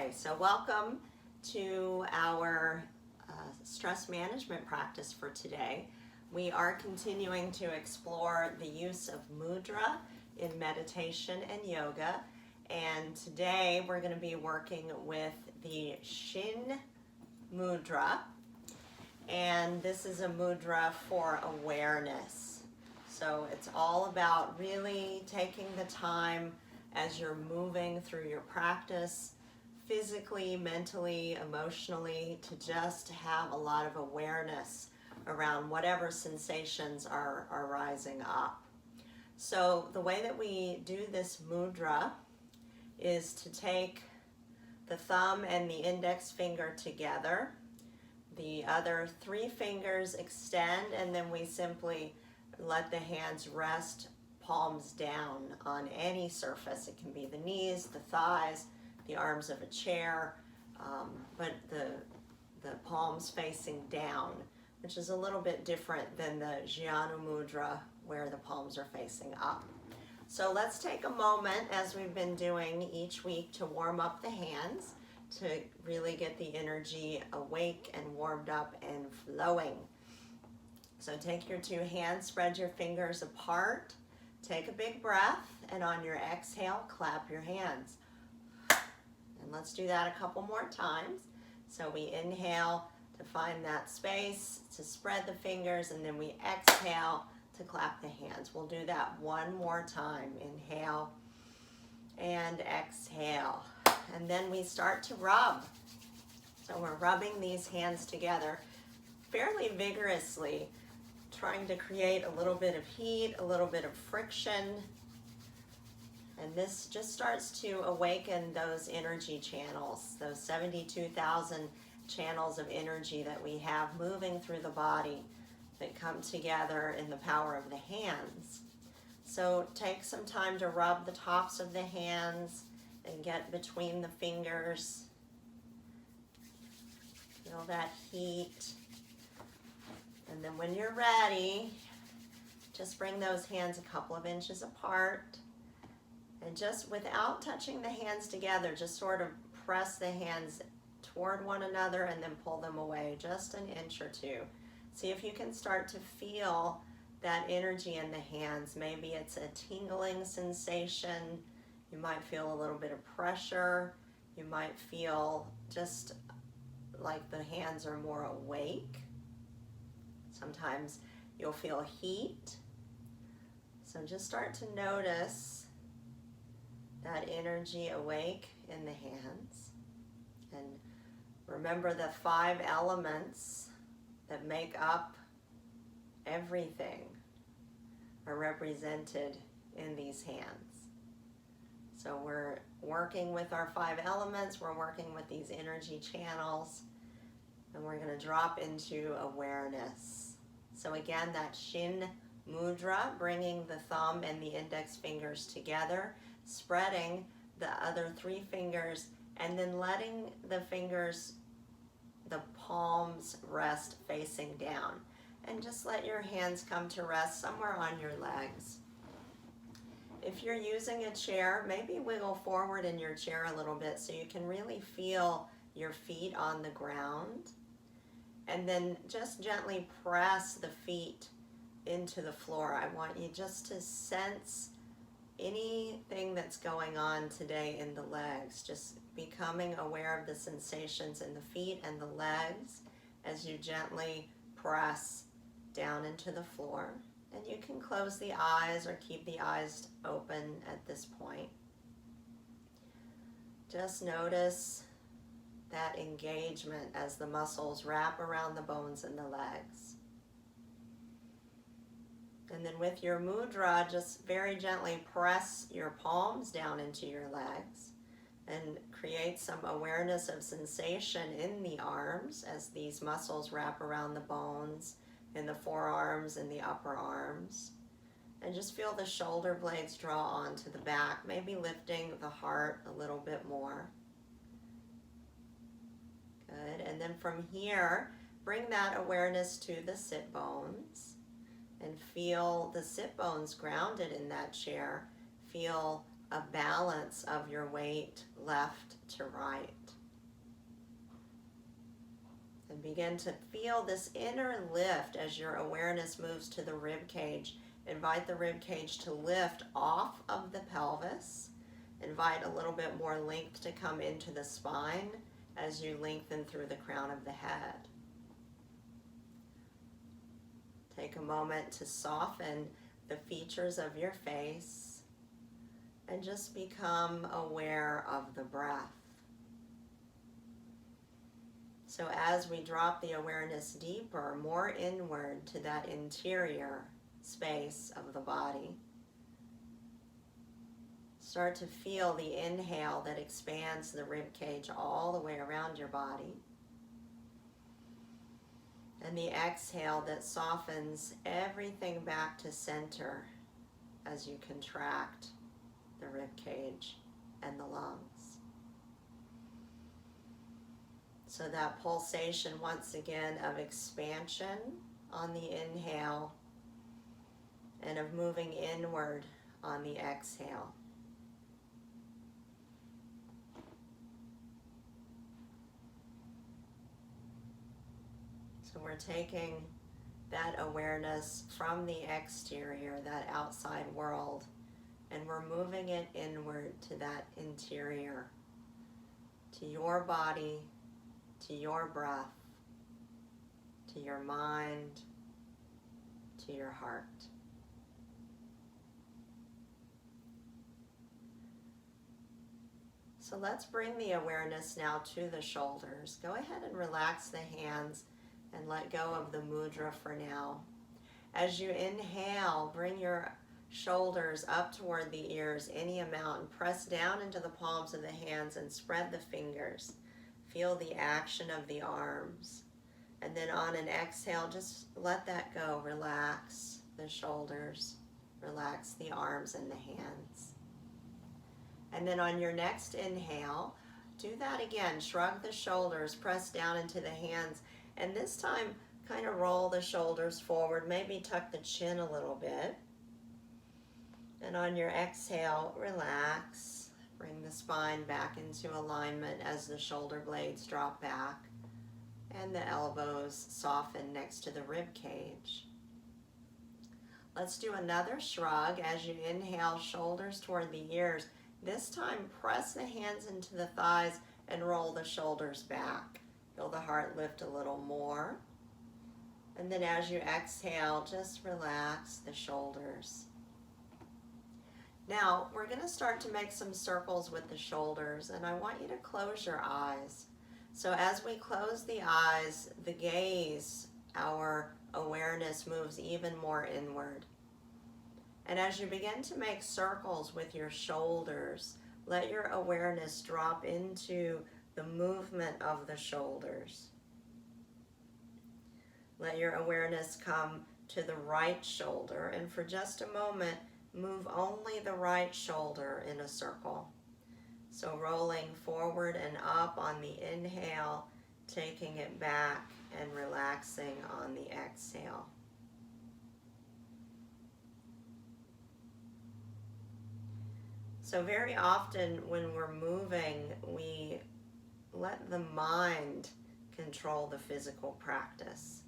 Okay, so welcome to our stress management practice for today. We are continuing to explore the use of mudra in meditation and yoga, and today we're going to be working with the Chin Mudra, and this is a mudra for awareness. So it's all about really taking the time as you're moving through your practice, physically, mentally, emotionally, to just have a lot of awareness around whatever sensations are rising up. So the way that we do this mudra is to take the thumb and the index finger together, the other three fingers extend, and then we simply let the hands rest palms down on any surface. It can be the knees, the thighs, the arms of a chair, but the palms facing down, which is a little bit different than the Jnana Mudra where the palms are facing up. So let's take a moment, as we've been doing each week, to warm up the hands, to really get the energy awake and warmed up and flowing. So take your two hands, spread your fingers apart, take a big breath, and on your exhale, clap your hands. And let's do that a couple more times. So we inhale to find that space, to spread the fingers, and then we exhale to clap the hands. We'll do that one more time. Inhale and exhale. And then we start to rub. So we're rubbing these hands together fairly vigorously, trying to create a little bit of heat, a little bit of friction. And this just starts to awaken those energy channels, those 72,000 channels of energy that we have moving through the body that come together in the power of the hands. So take some time to rub the tops of the hands and get between the fingers. Feel that heat. And then when you're ready, just bring those hands a couple of inches apart. And just without touching the hands together, just sort of press the hands toward one another and then pull them away just an inch or two. See if you can start to feel that energy in the hands. Maybe it's a tingling sensation. You might feel a little bit of pressure. You might feel just like the hands are more awake. Sometimes you'll feel heat. So just start to notice that energy awake in the hands. And remember the 5 elements that make up everything are represented in these hands. So we're working with our 5 elements, we're working with these energy channels, and we're going to drop into awareness. So again, that Chin Mudra, bringing the thumb and the index fingers together, spreading the other 3 fingers, and then letting the fingers, the palms, rest facing down. And just let your hands come to rest somewhere on your legs. If you're using a chair, maybe wiggle forward in your chair a little bit so you can really feel your feet on the ground. And then just gently press the feet into the floor. I want you just to sense anything that's going on today in the legs. Just becoming aware of the sensations in the feet and the legs as you gently press down into the floor. And you can close the eyes or keep the eyes open at this point. Just notice that engagement as the muscles wrap around the bones in the legs. And then with your mudra, just very gently press your palms down into your legs and create some awareness of sensation in the arms as these muscles wrap around the bones in the forearms and the upper arms. And just feel the shoulder blades draw onto the back, maybe lifting the heart a little bit more. Good. And then from here, bring that awareness to the sit bones and feel the sit bones grounded in that chair. Feel a balance of your weight left to right. And begin to feel this inner lift as your awareness moves to the rib cage. Invite the rib cage to lift off of the pelvis. Invite a little bit more length to come into the spine as you lengthen through the crown of the head. Take a moment to soften the features of your face and just become aware of the breath. So as we drop the awareness deeper, more inward to that interior space of the body, start to feel the inhale that expands the rib cage all the way around your body, and the exhale that softens everything back to center as you contract the rib cage and the lungs. So that pulsation once again of expansion on the inhale and of moving inward on the exhale. So we're taking that awareness from the exterior, that outside world, and we're moving it inward to that interior, to your body, to your breath, to your mind, to your heart. So let's bring the awareness now to the shoulders. Go ahead and relax the hands and let go of the mudra for now. As you inhale, bring your shoulders up toward the ears any amount and press down into the palms of the hands and spread the fingers. Feel the action of the arms. And then on an exhale, just let that go. Relax the shoulders. Relax the arms and the hands. And then on your next inhale, do that again. Shrug the shoulders, press down into the hands. And this time, kind of roll the shoulders forward. Maybe tuck the chin a little bit. And on your exhale, relax. Bring the spine back into alignment as the shoulder blades drop back and the elbows soften next to the rib cage. Let's do another shrug as you inhale, shoulders toward the ears. This time, press the hands into the thighs and roll the shoulders back. Feel the heart lift a little more. And then as you exhale, just relax the shoulders. Now, we're going to start to make some circles with the shoulders, and I want you to close your eyes. So as we close the eyes, the gaze, our awareness moves even more inward. And as you begin to make circles with your shoulders, let your awareness drop into the movement of the shoulders. Let your awareness come to the right shoulder, and for just a moment, move only the right shoulder in a circle. So rolling forward and up on the inhale, taking it back and relaxing on the exhale. So very often when we're moving, we let the mind control the physical practice.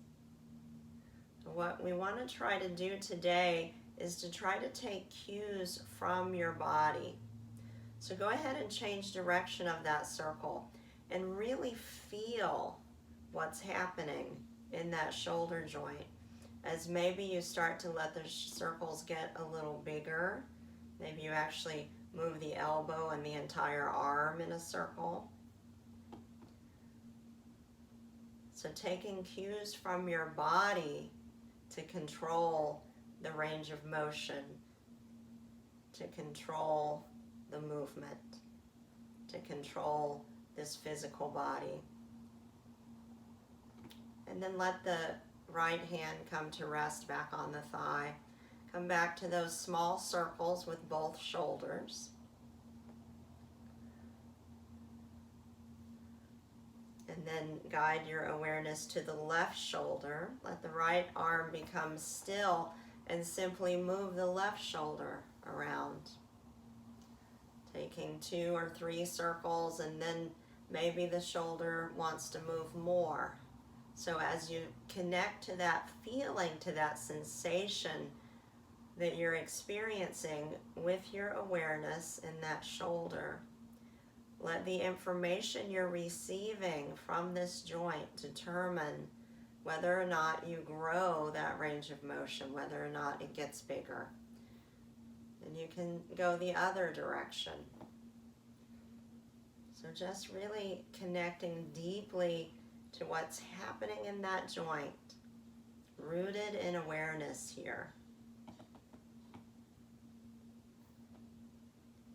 What we want to try to do today is to try to take cues from your body. So go ahead and change direction of that circle and really feel what's happening in that shoulder joint. As maybe you start to let the circles get a little bigger, maybe you actually move the elbow and the entire arm in a circle. So taking cues from your body to control the range of motion, to control the movement, to control this physical body. And then let the right hand come to rest back on the thigh. Come back to those small circles with both shoulders. And then guide your awareness to the left shoulder. Let the right arm become still and simply move the left shoulder around. Taking 2 or 3 circles, and then maybe the shoulder wants to move more. So as you connect to that feeling, to that sensation that you're experiencing with your awareness in that shoulder, let the information you're receiving from this joint determine whether or not you grow that range of motion, whether or not it gets bigger. And you can go the other direction. So just really connecting deeply to what's happening in that joint, rooted in awareness here.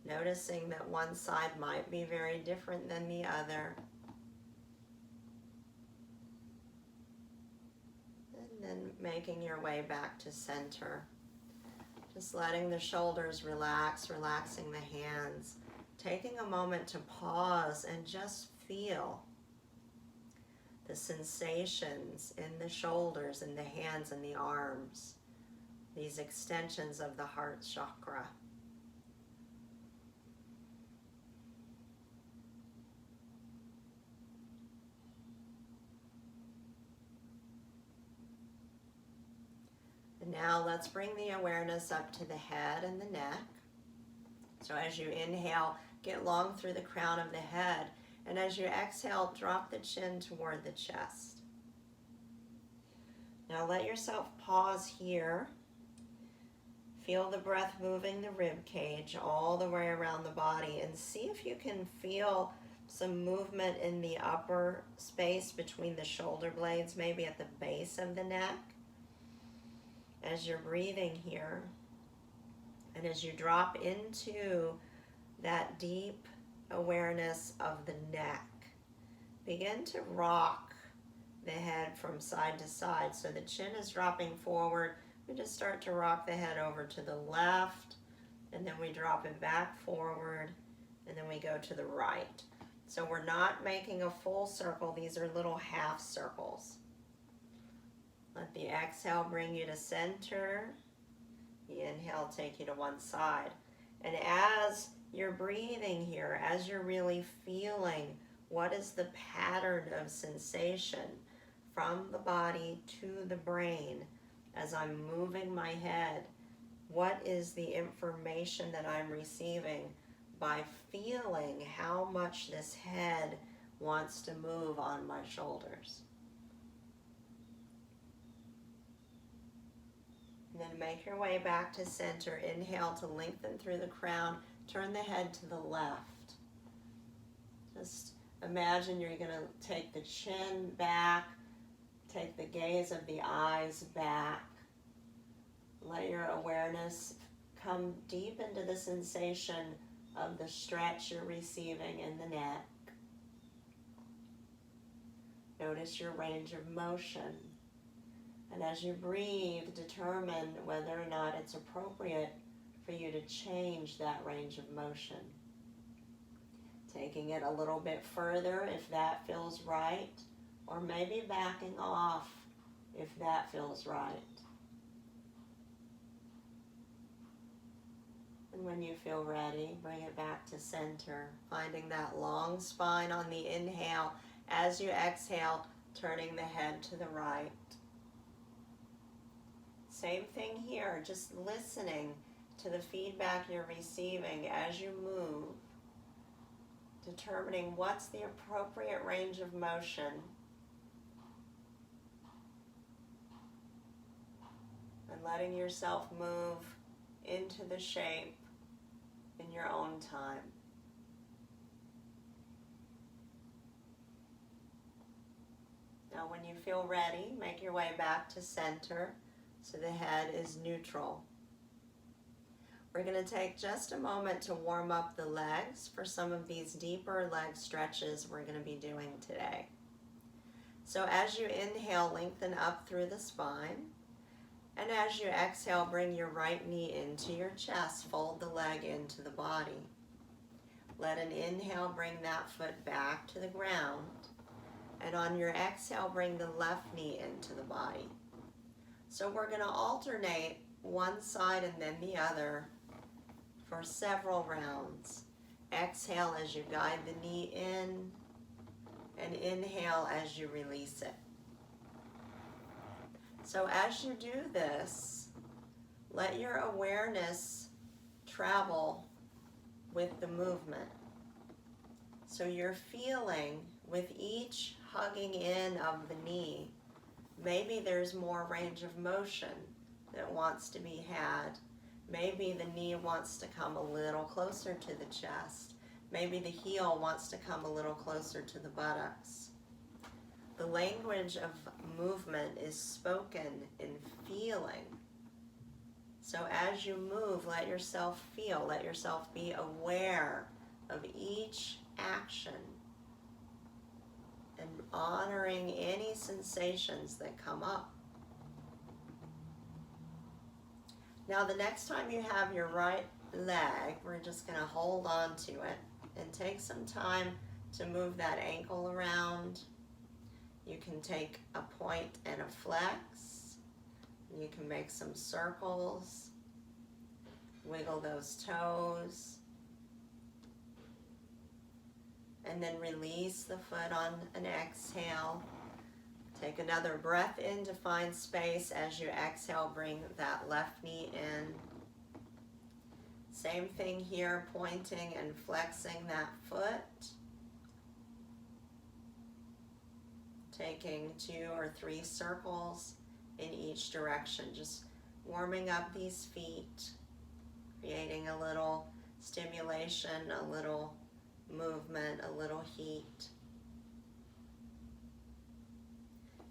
Noticing that one side might be very different than the other. And then making your way back to center. Just letting the shoulders relax, relaxing the hands. Taking a moment to pause and just feel the sensations in the shoulders, in the hands, and the arms. These extensions of the heart chakra. And now let's bring the awareness up to the head and the neck. So as you inhale, get long through the crown of the head. And as you exhale, drop the chin toward the chest. Now let yourself pause here. Feel the breath moving the rib cage all the way around the body, and see if you can feel some movement in the upper space between the shoulder blades, maybe at the base of the neck. As you're breathing here, and as you drop into that deep awareness of the neck, begin to rock the head from side to side. So the chin is dropping forward. We just start to rock the head over to the left, and then we drop it back forward, and then we go to the right. So we're not making a full circle. These are little half circles. Let the exhale bring you to center. The inhale take you to one side. And as you're breathing here, as you're really feeling what is the pattern of sensation from the body to the brain, as I'm moving my head, what is the information that I'm receiving by feeling how much this head wants to move on my shoulders. And then make your way back to center. Inhale to lengthen through the crown. Turn the head to the left. Just imagine you're going to take the chin back, take the gaze of the eyes back. Let your awareness come deep into the sensation of the stretch you're receiving in the neck. Notice your range of motion. And as you breathe, determine whether or not it's appropriate for you to change that range of motion. Taking it a little bit further if that feels right, or maybe backing off if that feels right. And when you feel ready, bring it back to center, finding that long spine on the inhale. As you exhale, turning the head to the right. Same thing here, just listening to the feedback you're receiving as you move, determining what's the appropriate range of motion, and letting yourself move into the shape in your own time. Now when you feel ready, make your way back to center. So the head is neutral. We're going to take just a moment to warm up the legs for some of these deeper leg stretches we're going to be doing today. So as you inhale, lengthen up through the spine. And as you exhale, bring your right knee into your chest, fold the leg into the body. Let an inhale bring that foot back to the ground. And on your exhale, bring the left knee into the body. So we're going to alternate one side and then the other for several rounds. Exhale as you guide the knee in, and inhale as you release it. So as you do this, let your awareness travel with the movement. So you're feeling with each hugging in of the knee, maybe there's more range of motion that wants to be had. Maybe the knee wants to come a little closer to the chest. Maybe the heel wants to come a little closer to the buttocks. The language of movement is spoken in feeling. So as you move, let yourself feel, let yourself be aware of each action and honoring any sensations that come up. Now the next time you have your right leg, we're just going to hold on to it and take some time to move that ankle around. You can take a point and a flex. You can make some circles. Wiggle those toes. And then release the foot on an exhale. Take another breath in to find space. As you exhale, bring that left knee in. Same thing here, pointing and flexing that foot. Taking 2 or 3 circles in each direction. Just warming up these feet, creating a little stimulation, a little movement, a little heat.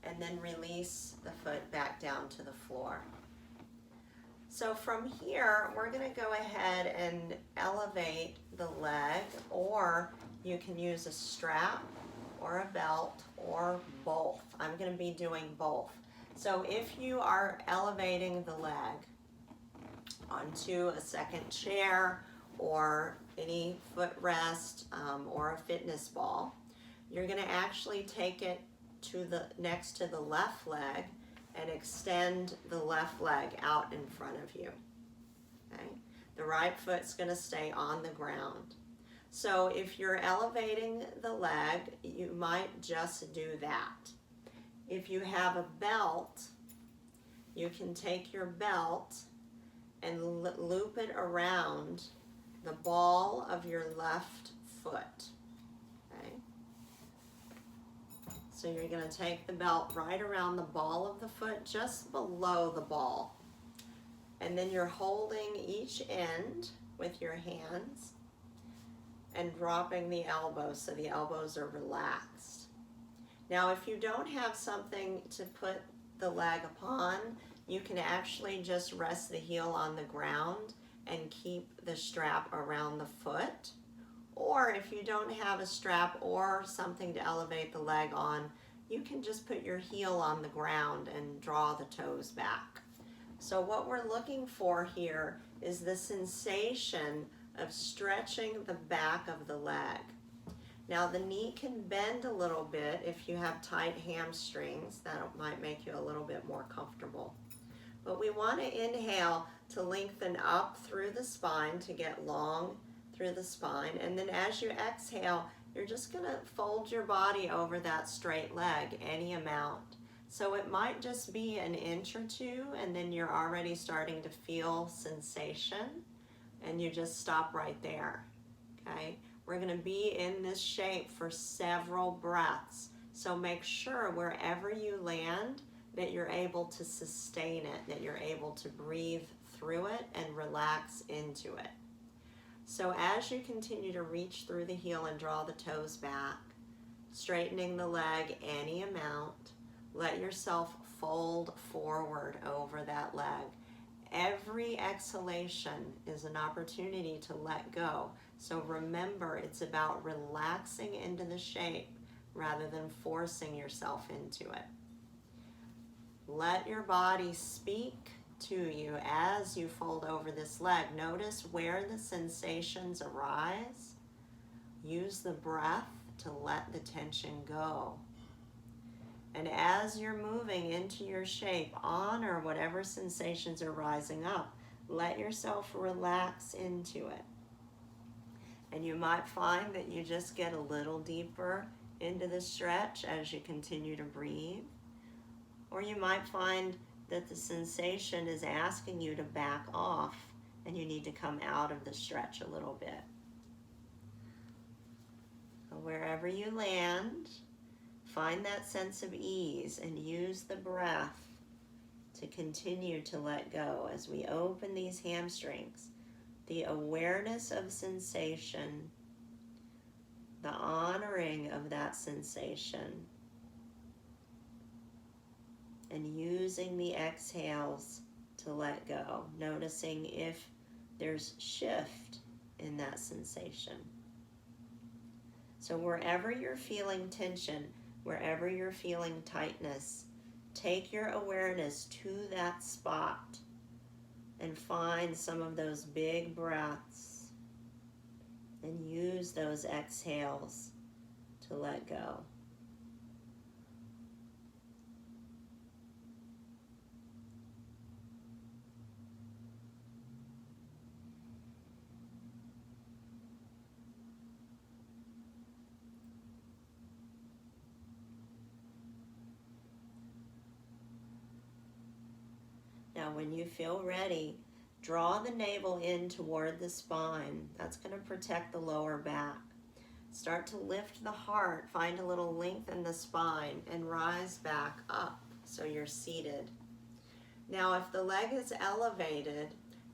And then release the foot back down to the floor. So from here, we're going to go ahead and elevate the leg, or you can use a strap or a belt or both. I'm going to be doing both. So if you are elevating the leg onto a second chair or any footrest or a fitness ball, you're going to actually take it to the next to the left leg and extend the left leg out in front of you. Okay? The right foot's going to stay on the ground. So if you're elevating the leg, you might just do that. If you have a belt, you can take your belt and loop it around the ball of your left foot. Okay? So you're going to take the belt right around the ball of the foot, just below the ball. And then you're holding each end with your hands and dropping the elbows so the elbows are relaxed. Now, if you don't have something to put the leg upon, you can actually just rest the heel on the ground and keep the strap around the foot. Or if you don't have a strap or something to elevate the leg on, you can just put your heel on the ground and draw the toes back. So what we're looking for here is the sensation of stretching the back of the leg. Now the knee can bend a little bit if you have tight hamstrings. That might make you a little bit more comfortable. But we want to inhale to lengthen up through the spine, to get long through the spine. And then as you exhale, you're just going to fold your body over that straight leg any amount. So it might just be an inch or 2, and then you're already starting to feel sensation, and you just stop right there. Okay? We're going to be in this shape for several breaths. So make sure wherever you land that you're able to sustain it, that you're able to breathe through it and relax into it. So as you continue to reach through the heel and draw the toes back, straightening the leg any amount, let yourself fold forward over that leg. Every exhalation is an opportunity to let go. So remember, it's about relaxing into the shape rather than forcing yourself into it. Let your body speak to you as you fold over this leg. Notice where the sensations arise. Use the breath to let the tension go. And as you're moving into your shape, honor whatever sensations are rising up. Let yourself relax into it. And you might find that you just get a little deeper into the stretch as you continue to breathe. Or you might find that the sensation is asking you to back off and you need to come out of the stretch a little bit. So wherever you land, find that sense of ease and use the breath to continue to let go as we open these hamstrings. The awareness of sensation, the honoring of that sensation, and using the exhales to let go, noticing if there's shift in that sensation. So wherever you're feeling tension, wherever you're feeling tightness, take your awareness to that spot and find some of those big breaths and use those exhales to let go. Now, when you feel ready, draw the navel in toward the spine. That's going to protect the lower back. Start to lift the heart, find a little length in the spine, and rise back up so you're seated. Now, if the leg is elevated,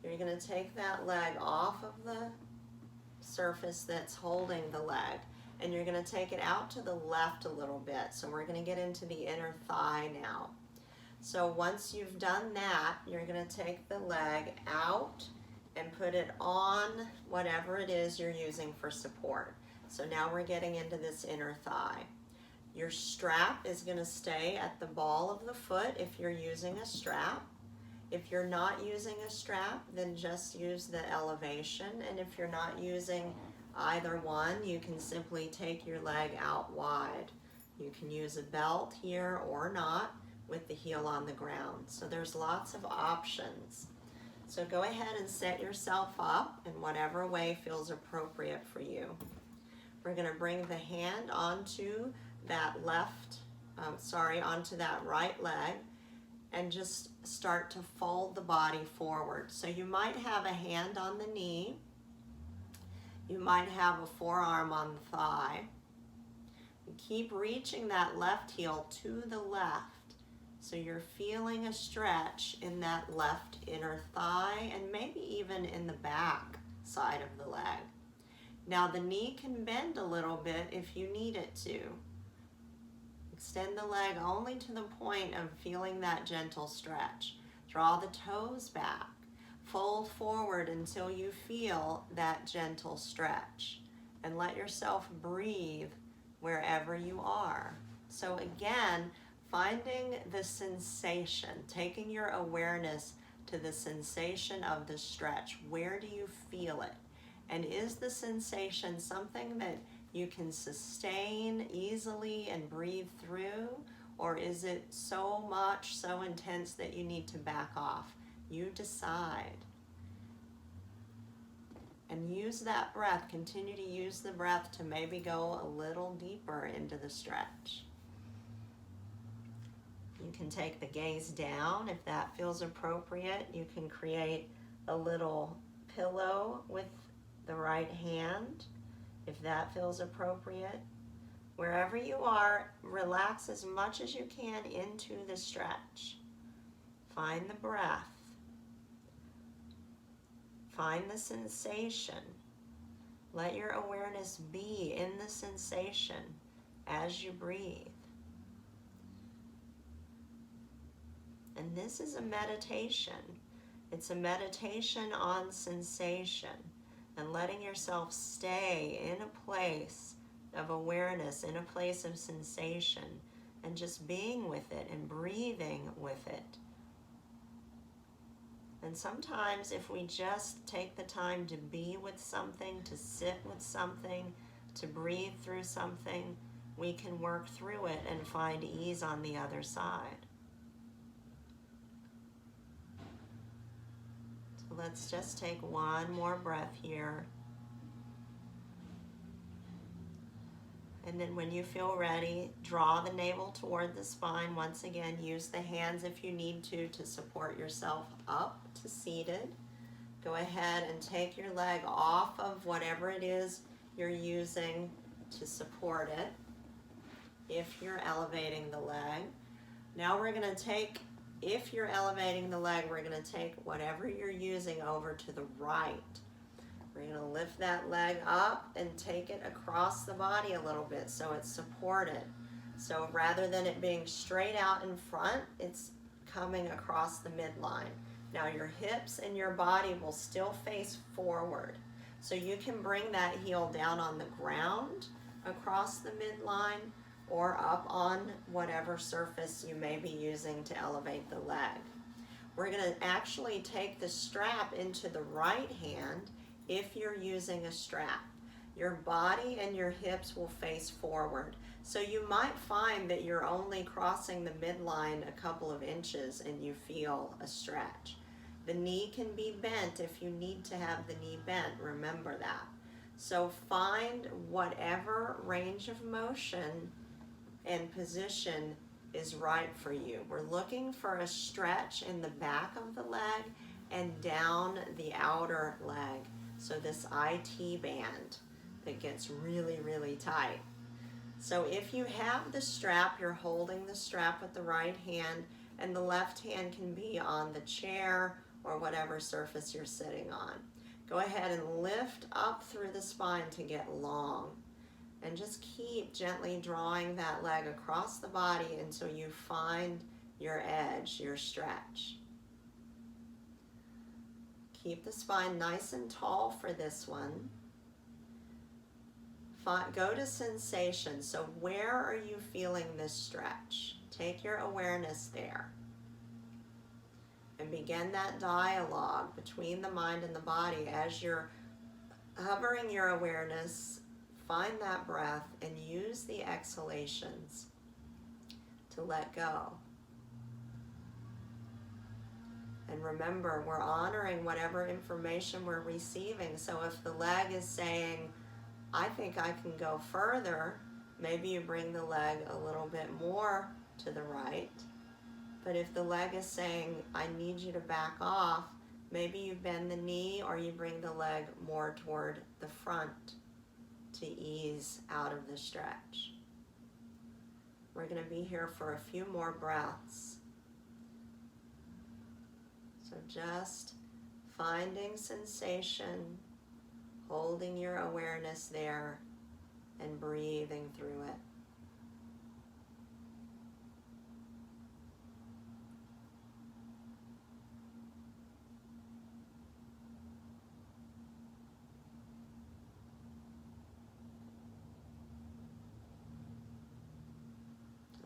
you're going to take that leg off of the surface that's holding the leg, and you're going to take it out to the left a little bit. So we're going to get into the inner thigh now. So once you've done that, you're going to take the leg out and put it on whatever it is you're using for support. So now we're getting into this inner thigh. Your strap is going to stay at the ball of the foot if you're using a strap. If you're not using a strap, then just use the elevation. And if you're not using either one, you can simply take your leg out wide. You can use a belt here or not, with the heel on the ground. So there's lots of options. So go ahead and set yourself up in whatever way feels appropriate for you. We're going to bring the hand onto that onto that right leg and just start to fold the body forward. So you might have a hand on the knee. You might have a forearm on the thigh. And keep reaching that left heel to the left. So you're feeling a stretch in that left inner thigh and maybe even in the back side of the leg. Now the knee can bend a little bit if you need it to. Extend the leg only to the point of feeling that gentle stretch. Draw the toes back. Fold forward until you feel that gentle stretch. And let yourself breathe wherever you are. So again, finding the sensation, taking your awareness to the sensation of the stretch. Where do you feel it? And is the sensation something that you can sustain easily and breathe through? Or is it so much, so intense that you need to back off? You decide. And use that breath, continue to use the breath to maybe go a little deeper into the stretch. You can take the gaze down if that feels appropriate. You can create a little pillow with the right hand if that feels appropriate. Wherever you are, relax as much as you can into the stretch. Find the breath. Find the sensation. Let your awareness be in the sensation as you breathe. And this is a meditation. It's a meditation on sensation and letting yourself stay in a place of awareness, in a place of sensation, and just being with it and breathing with it. And sometimes if we just take the time to be with something, to sit with something, to breathe through something, we can work through it and find ease on the other side. So let's just take one more breath here. And then when you feel ready, draw the navel toward the spine. Once again, use the hands if you need to support yourself up to seated. Go ahead and take your leg off of whatever it is you're using to support it, if you're elevating the leg. Now we're going to take, if you're elevating the leg, we're going to take whatever you're using over to the right. We're going to lift that leg up and take it across the body a little bit so it's supported. So rather than it being straight out in front, it's coming across the midline. Now your hips and your body will still face forward. So you can bring that heel down on the ground across the midline or up on whatever surface you may be using to elevate the leg. We're going to actually take the strap into the right hand if you're using a strap. Your body and your hips will face forward. So you might find that you're only crossing the midline a couple of inches and you feel a stretch. The knee can be bent if you need to have the knee bent, remember that. So find whatever range of motion and position is right for you. We're looking for a stretch in the back of the leg and down the outer leg. So this IT band that gets really, really tight. So if you have the strap, you're holding the strap with the right hand, and the left hand can be on the chair or whatever surface you're sitting on. Go ahead and lift up through the spine to get long. And just keep gently drawing that leg across the body until you find your edge, your stretch. Keep the spine nice and tall for this one. Go to sensation. So where are you feeling this stretch? Take your awareness there. And begin that dialogue between the mind and the body as you're hovering your awareness. Find that breath and use the exhalations to let go. And remember, we're honoring whatever information we're receiving. So if the leg is saying, I think I can go further, maybe you bring the leg a little bit more to the right. But if the leg is saying, I need you to back off, maybe you bend the knee or you bring the leg more toward the front to ease out of the stretch. We're going to be here for a few more breaths. So just finding sensation, holding your awareness there, and breathing through it.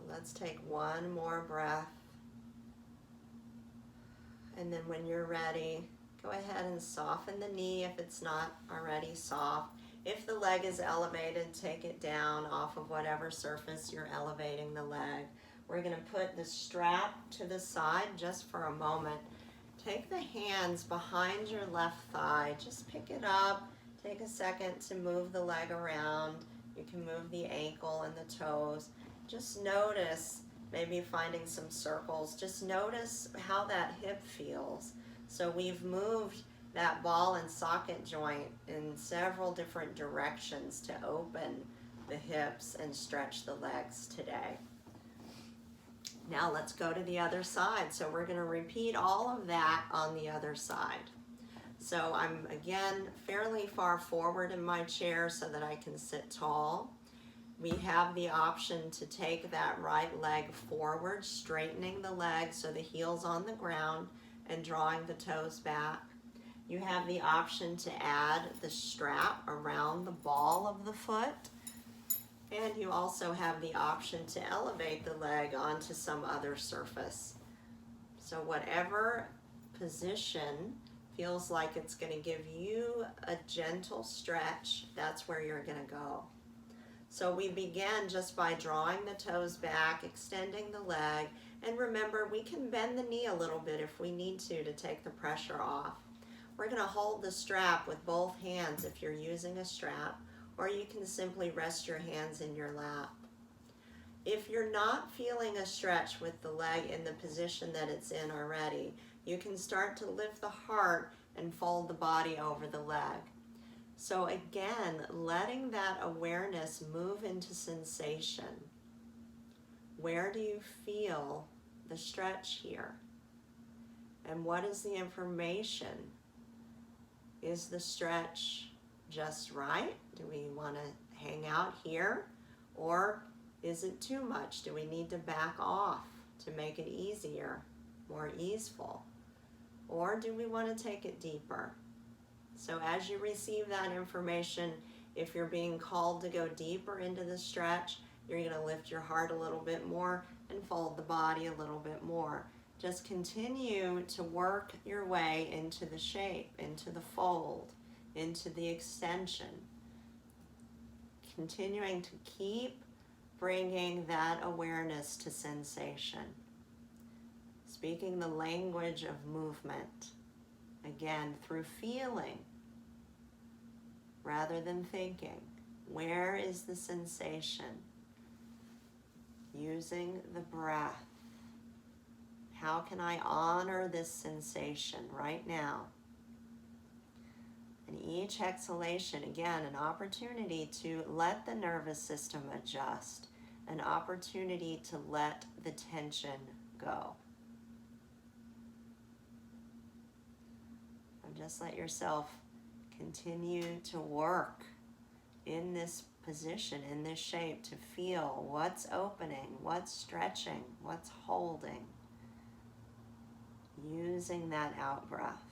Let's take one more breath. And then when you're ready, go ahead and soften the knee if it's not already soft. If the leg is elevated, take it down off of whatever surface you're elevating the leg. We're going to put the strap to the side just for a moment. Take the hands behind your left thigh. Just pick it up. Take a second to move the leg around. You can move the ankle and the toes. Just notice, maybe finding some circles. Just notice how that hip feels. So we've moved that ball and socket joint in several different directions to open the hips and stretch the legs today. Now let's go to the other side. So we're going to repeat all of that on the other side. So I'm again fairly far forward in my chair so that I can sit tall. We have the option to take that right leg forward, straightening the leg so the heel's on the ground and drawing the toes back. You have the option to add the strap around the ball of the foot. And you also have the option to elevate the leg onto some other surface. So whatever position feels like it's going to give you a gentle stretch, that's where you're going to go. So we begin just by drawing the toes back, extending the leg, and remember we can bend the knee a little bit if we need to take the pressure off. We're going to hold the strap with both hands if you're using a strap, or you can simply rest your hands in your lap. If you're not feeling a stretch with the leg in the position that it's in already, you can start to lift the heart and fold the body over the leg. So again, letting that awareness move into sensation. Where do you feel the stretch here? And what is the information? Is the stretch just right? Do we want to hang out here? Or is it too much? Do we need to back off to make it easier, more easeful? Or do we want to take it deeper? So as you receive that information, if you're being called to go deeper into the stretch, you're going to lift your heart a little bit more and fold the body a little bit more. Just continue to work your way into the shape, into the fold, into the extension. Continuing to keep bringing that awareness to sensation. Speaking the language of movement, again, through feeling rather than thinking. Where is the sensation? Using the breath. How can I honor this sensation right now? And each exhalation, again, an opportunity to let the nervous system adjust, an opportunity to let the tension go. And just let yourself continue to work in this position, in this shape, to feel what's opening, what's stretching, what's holding. Using that out breath.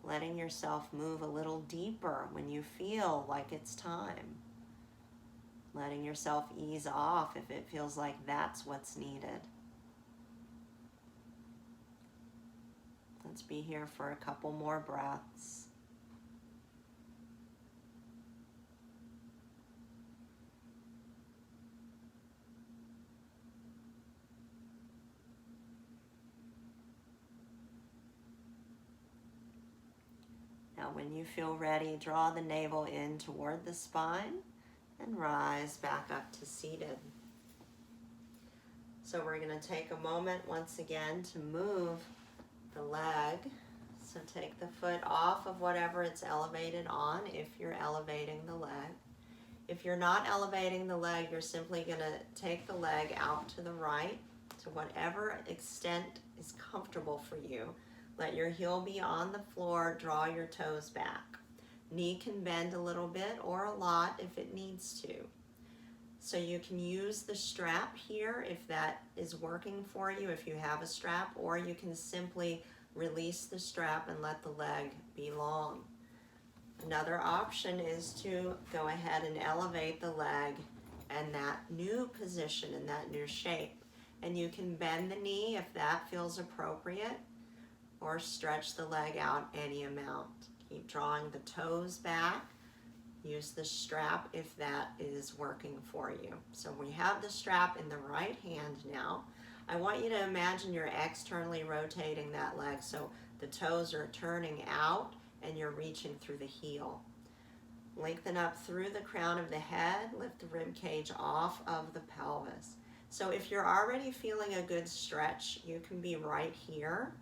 Letting yourself move a little deeper when you feel like it's time. Letting yourself ease off if it feels like that's what's needed. Let's be here for a couple more breaths. Now when you feel ready, draw the navel in toward the spine and rise back up to seated. So we're going to take a moment once again to move the leg. So take the foot off of whatever it's elevated on if you're elevating the leg. If you're not elevating the leg, you're simply going to take the leg out to the right to whatever extent is comfortable for you. Let your heel be on the floor, draw your toes back. Knee can bend a little bit or a lot if it needs to. So you can use the strap here if that is working for you, if you have a strap, or you can simply release the strap and let the leg be long. Another option is to go ahead and elevate the leg in that new position, in that new shape. And you can bend the knee if that feels appropriate, or stretch the leg out any amount. Keep drawing the toes back. Use the strap if that is working for you. So we have the strap in the right hand now. I want you to imagine you're externally rotating that leg so the toes are turning out and you're reaching through the heel. Lengthen up through the crown of the head, lift the rib cage off of the pelvis. So if you're already feeling a good stretch, you can be right here.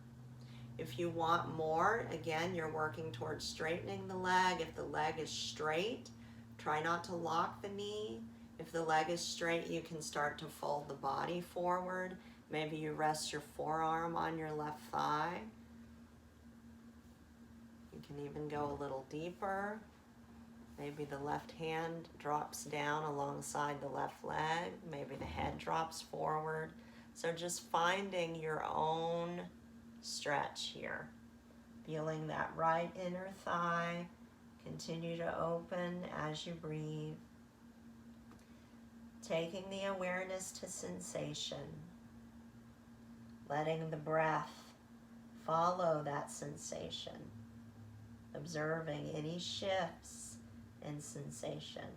If you want more, again, you're working towards straightening the leg. If the leg is straight, try not to lock the knee. If the leg is straight, you can start to fold the body forward. Maybe you rest your forearm on your left thigh. You can even go a little deeper. Maybe the left hand drops down alongside the left leg. Maybe the head drops forward. So just finding your own stretch here. Feeling that right inner thigh. Continue to open as you breathe. Taking the awareness to sensation. Letting the breath follow that sensation. Observing any shifts in sensation.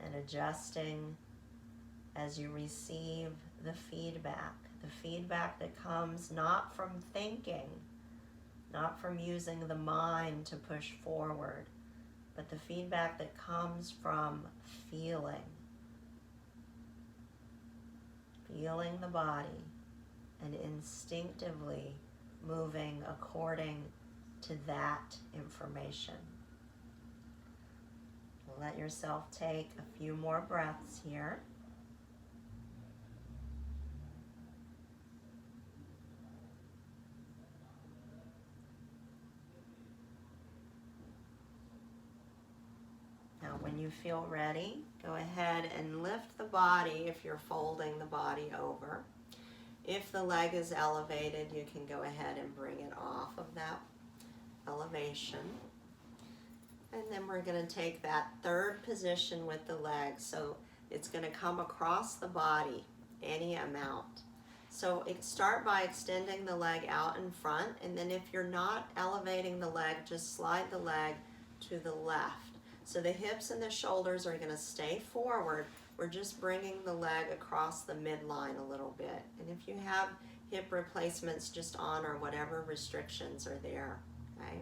And adjusting as you receive the feedback. The feedback that comes not from thinking, not from using the mind to push forward, but the feedback that comes from feeling the body and instinctively moving according to that information. Let yourself take a few more breaths here. Now, when you feel ready, go ahead and lift the body if you're folding the body over. If the leg is elevated, you can go ahead and bring it off of that elevation. And then we're going to take that third position with the leg. So it's going to come across the body, any amount. So start by extending the leg out in front, and then if you're not elevating the leg, just slide the leg to the left. So the hips and the shoulders are going to stay forward. We're just bringing the leg across the midline a little bit. And if you have hip replacements, just honor whatever restrictions are there, okay?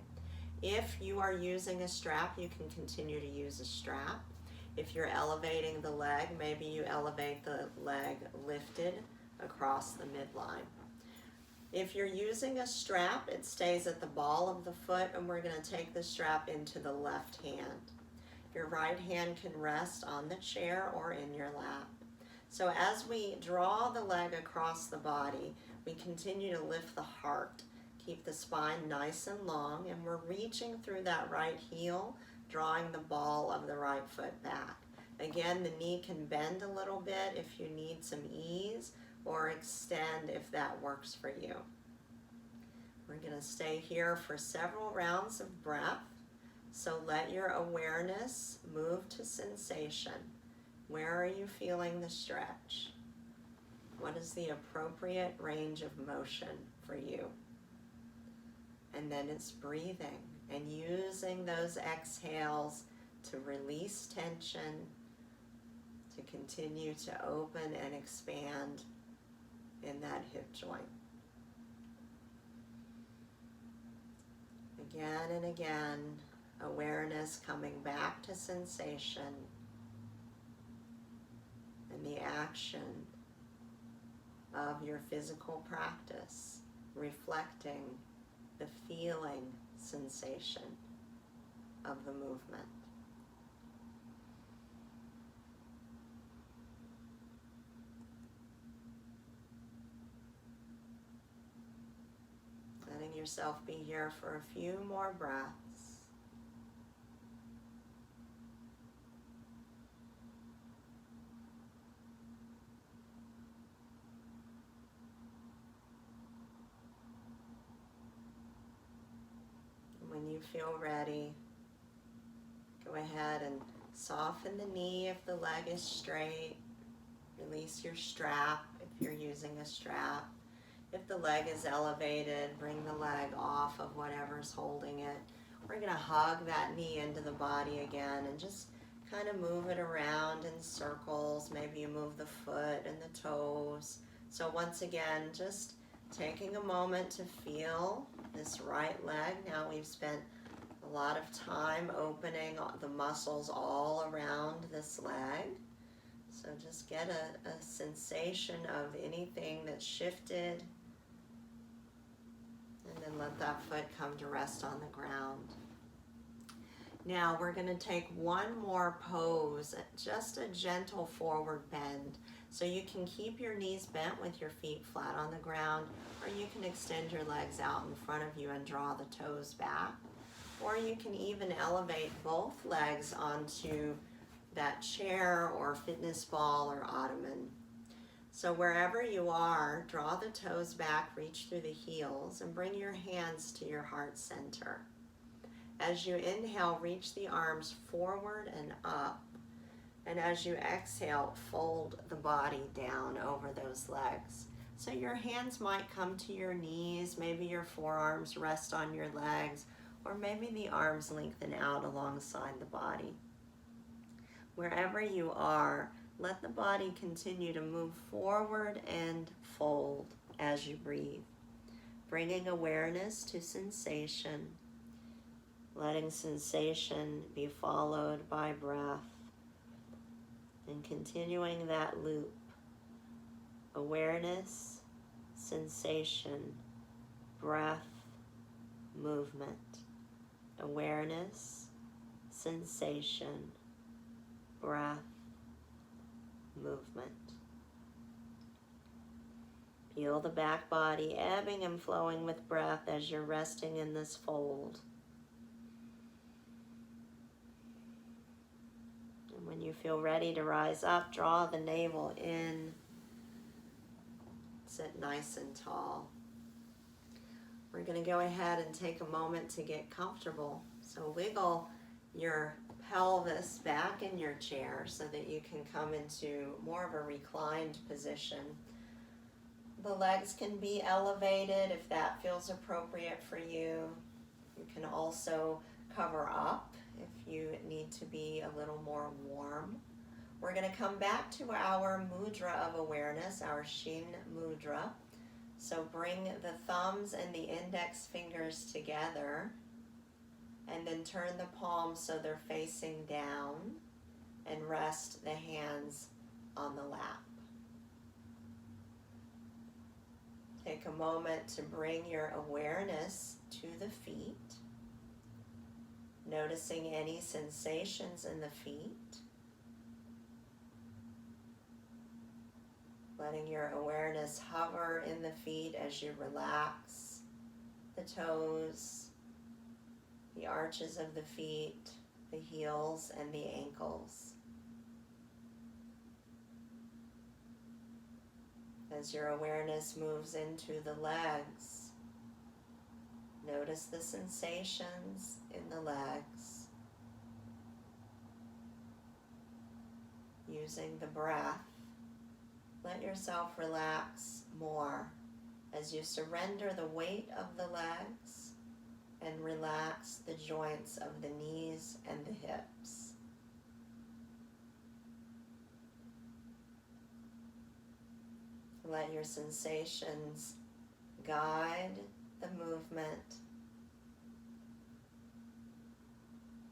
If you are using a strap, you can continue to use a strap. If you're elevating the leg, maybe you elevate the leg lifted across the midline. If you're using a strap, it stays at the ball of the foot, and we're going to take the strap into the left hand. Your right hand can rest on the chair or in your lap. So as we draw the leg across the body, we continue to lift the heart. Keep the spine nice and long, and we're reaching through that right heel, drawing the ball of the right foot back. Again, the knee can bend a little bit if you need some ease, or extend if that works for you. We're going to stay here for several rounds of breath. So let your awareness move to sensation. Where are you feeling the stretch? What is the appropriate range of motion for you? And then it's breathing and using those exhales to release tension, to continue to open and expand in that hip joint. Again and again, awareness coming back to sensation and the action of your physical practice, reflecting the feeling sensation of the movement. Letting yourself be here for a few more breaths. When you feel ready, go ahead and soften the knee if the leg is straight. Release your strap if you're using a strap. If the leg is elevated, bring the leg off of whatever's holding it. We're going to hug that knee into the body again and just kind of move it around in circles. Maybe you move the foot and the toes. So once again, just taking a moment to feel this right leg. Now we've spent a lot of time opening the muscles all around this leg. So just get a sensation of anything that's shifted. And then let that foot come to rest on the ground. Now we're going to take one more pose, just a gentle forward bend. So you can keep your knees bent with your feet flat on the ground, or you can extend your legs out in front of you and draw the toes back. Or you can even elevate both legs onto that chair or fitness ball or ottoman. So wherever you are, draw the toes back, reach through the heels, and bring your hands to your heart center. As you inhale, reach the arms forward and up. And as you exhale, fold the body down over those legs. So your hands might come to your knees, maybe your forearms rest on your legs, or maybe the arms lengthen out alongside the body. Wherever you are, let the body continue to move forward and fold as you breathe, bringing awareness to sensation letting sensation be followed by breath, and continuing that loop. Awareness, sensation, breath, movement. Awareness, sensation, breath, movement. Feel the back body ebbing and flowing with breath as you're resting in this fold. And when you feel ready to rise up, draw the navel in. Sit nice and tall. We're going to go ahead and take a moment to get comfortable. So wiggle your pelvis back in your chair so that you can come into more of a reclined position. The legs can be elevated if that feels appropriate for you. You can also cover up if you need to be a little more warm. We're going to come back to our mudra of awareness, our Chin Mudra. So bring the thumbs and the index fingers together, and then turn the palms so they're facing down, and rest the hands on the lap. Take a moment to bring your awareness to the feet, noticing any sensations in the feet. Letting your awareness hover in the feet as you relax the toes, the arches of the feet, the heels, and the ankles. As your awareness moves into the legs, notice the sensations in the legs. Using the breath, let yourself relax more as you surrender the weight of the legs and relax the joints of the knees and the hips. Let your sensations guide the movement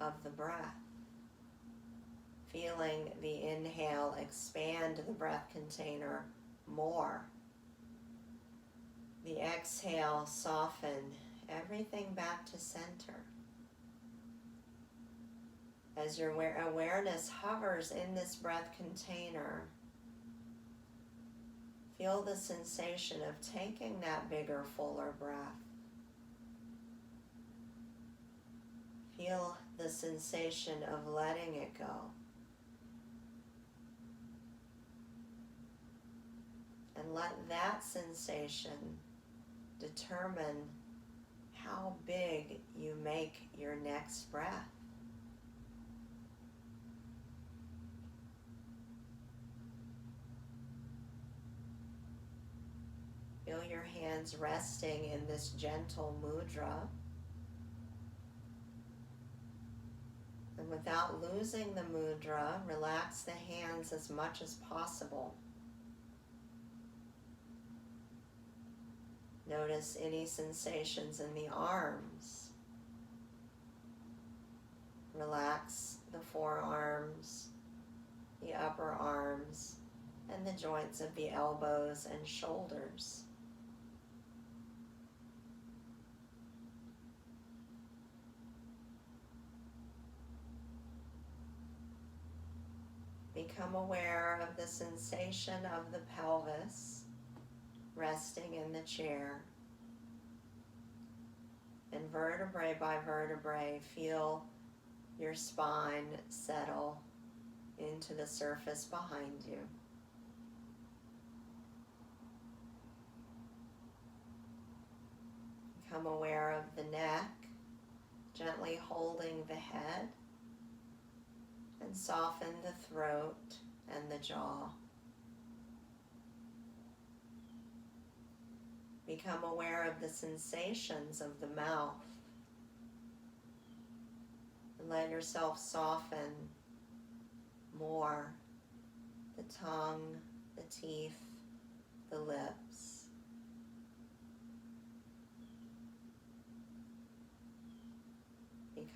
of the breath. Feeling the inhale expand the breath container more. The exhale soften everything back to center. As your awareness hovers in this breath container, feel the sensation of taking that bigger, fuller breath. Feel the sensation of letting it go. And let that sensation determine how big you make your next breath. Feel your hands resting in this gentle mudra. And without losing the mudra, relax the hands as much as possible. Notice any sensations in the arms. Relax the forearms, the upper arms, and the joints of the elbows and shoulders. Become aware of the sensation of the pelvis resting in the chair. And vertebrae by vertebrae, feel your spine settle into the surface behind you. Become aware of the neck, gently holding the head, and soften the throat and the jaw. Become aware of the sensations of the mouth. And let yourself soften more the tongue, the teeth, the lips.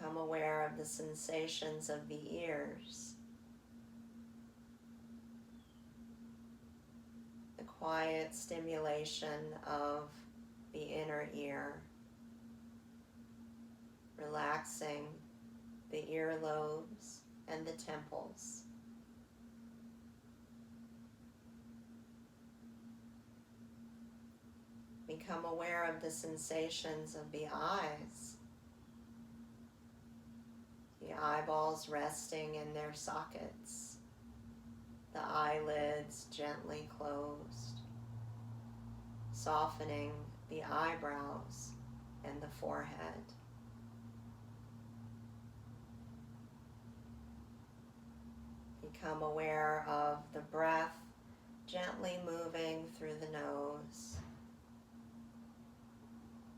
Become aware of the sensations of the ears, the quiet stimulation of the inner ear, relaxing the earlobes and the temples. Become aware of the sensations of the eyes, the eyeballs resting in their sockets, the eyelids gently closed, softening the eyebrows and the forehead. Become aware of the breath gently moving through the nose,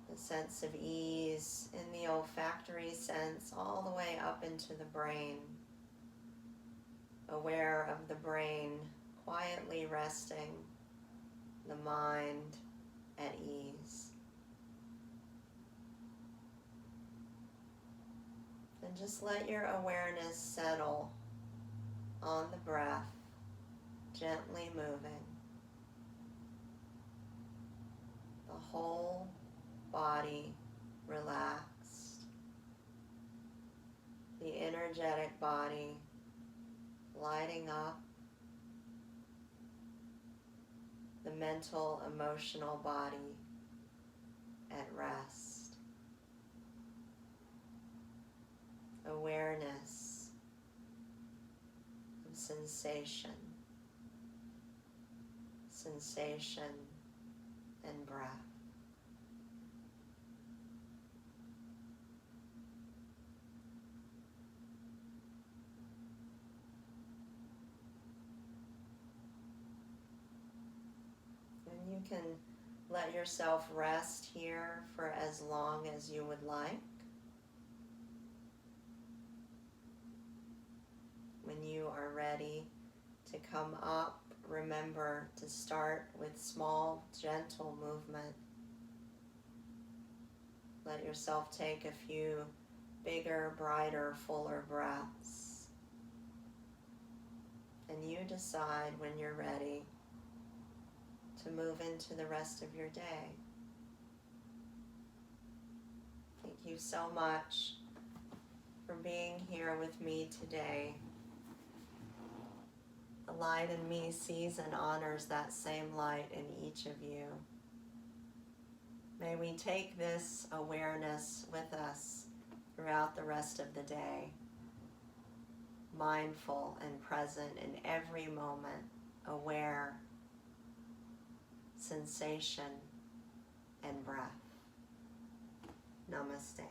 the sense of ease in the olfactory sense all the way up into the brain, aware of the brain quietly resting, the mind at ease. And just let your awareness settle on the breath, gently moving. The whole body relaxed. The energetic body lighting up. The mental, emotional body at rest. Awareness of sensation, sensation and breath. And you can let yourself rest here for as long as you would like. When you are ready to come up, remember to start with small, gentle movement. Let yourself take a few bigger, brighter, fuller breaths. And you decide when you're ready to move into the rest of your day. Thank you so much for being here with me today. The light in me sees and honors that same light in each of you. May we take this awareness with us throughout the rest of the day, mindful and present in every moment, aware, sensation, and breath. Namaste.